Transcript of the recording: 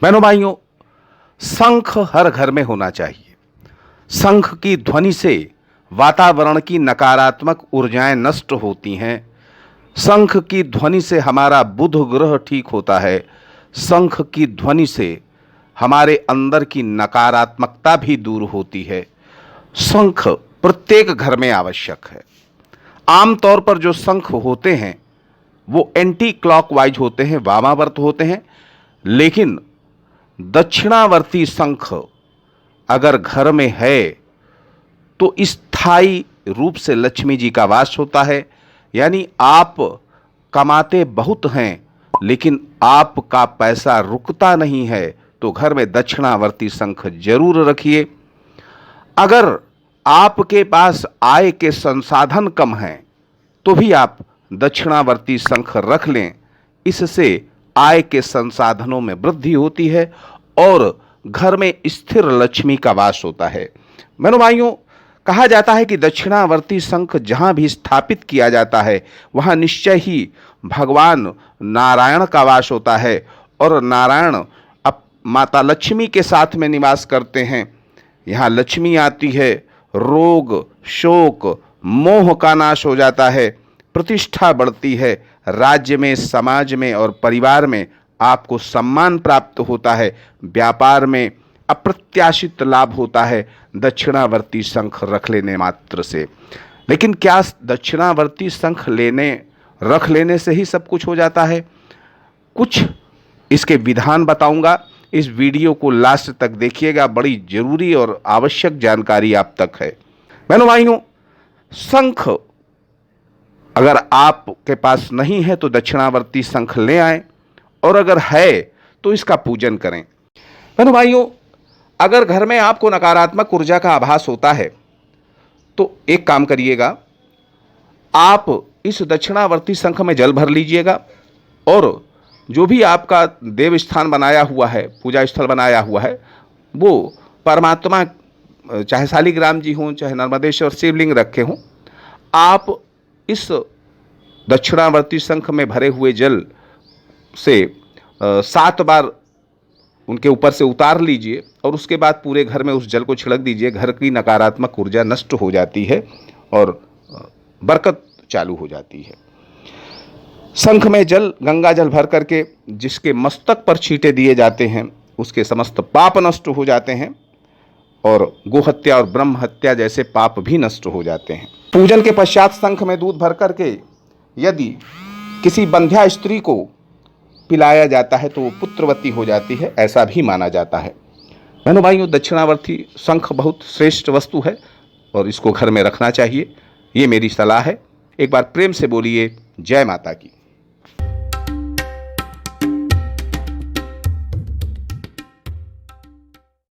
बहनों भाइयों, शंख हर घर में होना चाहिए। शंख की ध्वनि से वातावरण की नकारात्मक ऊर्जाएं नष्ट होती हैं। शंख की ध्वनि से हमारा बुध ग्रह ठीक होता है। शंख की ध्वनि से हमारे अंदर की नकारात्मकता भी दूर होती है। शंख प्रत्येक घर में आवश्यक है। आमतौर पर जो शंख होते हैं वो एंटी क्लॉकवाइज होते हैं, वामावर्त होते हैं, लेकिन दक्षिणावर्ती शंख अगर घर में है तो स्थायी रूप से लक्ष्मी जी का वास होता है। यानी आप कमाते बहुत हैं लेकिन आपका पैसा रुकता नहीं है, तो घर में दक्षिणावर्ती शंख जरूर रखिए। अगर आपके पास आय के संसाधन कम हैं तो भी आप दक्षिणावर्ती शंख रख लें। इससे आय के संसाधनों में वृद्धि होती है और घर में स्थिर लक्ष्मी का वास होता है। बहनों भाइयों, कहा जाता है कि दक्षिणावर्ती शंख जहाँ भी स्थापित किया जाता है वहाँ निश्चय ही भगवान नारायण का वास होता है और नारायण अब माता लक्ष्मी के साथ में निवास करते हैं। यहाँ लक्ष्मी आती है, रोग शोक मोह का नाश हो जाता है, प्रतिष्ठा बढ़ती है, राज्य में, समाज में और परिवार में आपको सम्मान प्राप्त होता है, व्यापार में अप्रत्याशित लाभ होता है दक्षिणावर्ती शंख रख लेने मात्र से। लेकिन क्या दक्षिणावर्ती शंख रख लेने से ही सब कुछ हो जाता है? कुछ इसके विधान बताऊंगा। इस वीडियो को लास्ट तक देखिएगा, बड़ी जरूरी और आवश्यक जानकारी आप तक है। बहनों भाइयों, शंख अगर आपके पास नहीं है तो दक्षिणावर्ती शंख ले आएं, और अगर है तो इसका पूजन करें। बहनों भाइयों, अगर घर में आपको नकारात्मक ऊर्जा का आभास होता है तो एक काम करिएगा, आप इस दक्षिणावर्ती शंख में जल भर लीजिएगा और जो भी आपका देव स्थान बनाया हुआ है, पूजा स्थल बनाया हुआ है, वो परमात्मा चाहे शालिग्राम जी हों, चाहे नर्मदेश्वर शिवलिंग रखे हों, आप इस दक्षिणावर्ती शंख में भरे हुए जल से 7 बार उनके ऊपर से उतार लीजिए और उसके बाद पूरे घर में उस जल को छिड़क दीजिए। घर की नकारात्मक ऊर्जा नष्ट हो जाती है और बरकत चालू हो जाती है। शंख में जल, गंगा जल भर करके जिसके मस्तक पर छींटे दिए जाते हैं उसके समस्त पाप नष्ट हो जाते हैं और गोहत्या और ब्रह्म हत्या जैसे पाप भी नष्ट हो जाते हैं। पूजन के पश्चात शंख में दूध भर करके यदि किसी बंध्या स्त्री को पिलाया जाता है तो वो पुत्रवती हो जाती है, ऐसा भी माना जाता है। बहनों भाइयों, दक्षिणावर्ती शंख बहुत श्रेष्ठ वस्तु है और इसको घर में रखना चाहिए, ये मेरी सलाह है। एक बार प्रेम से बोलिए जय माता की।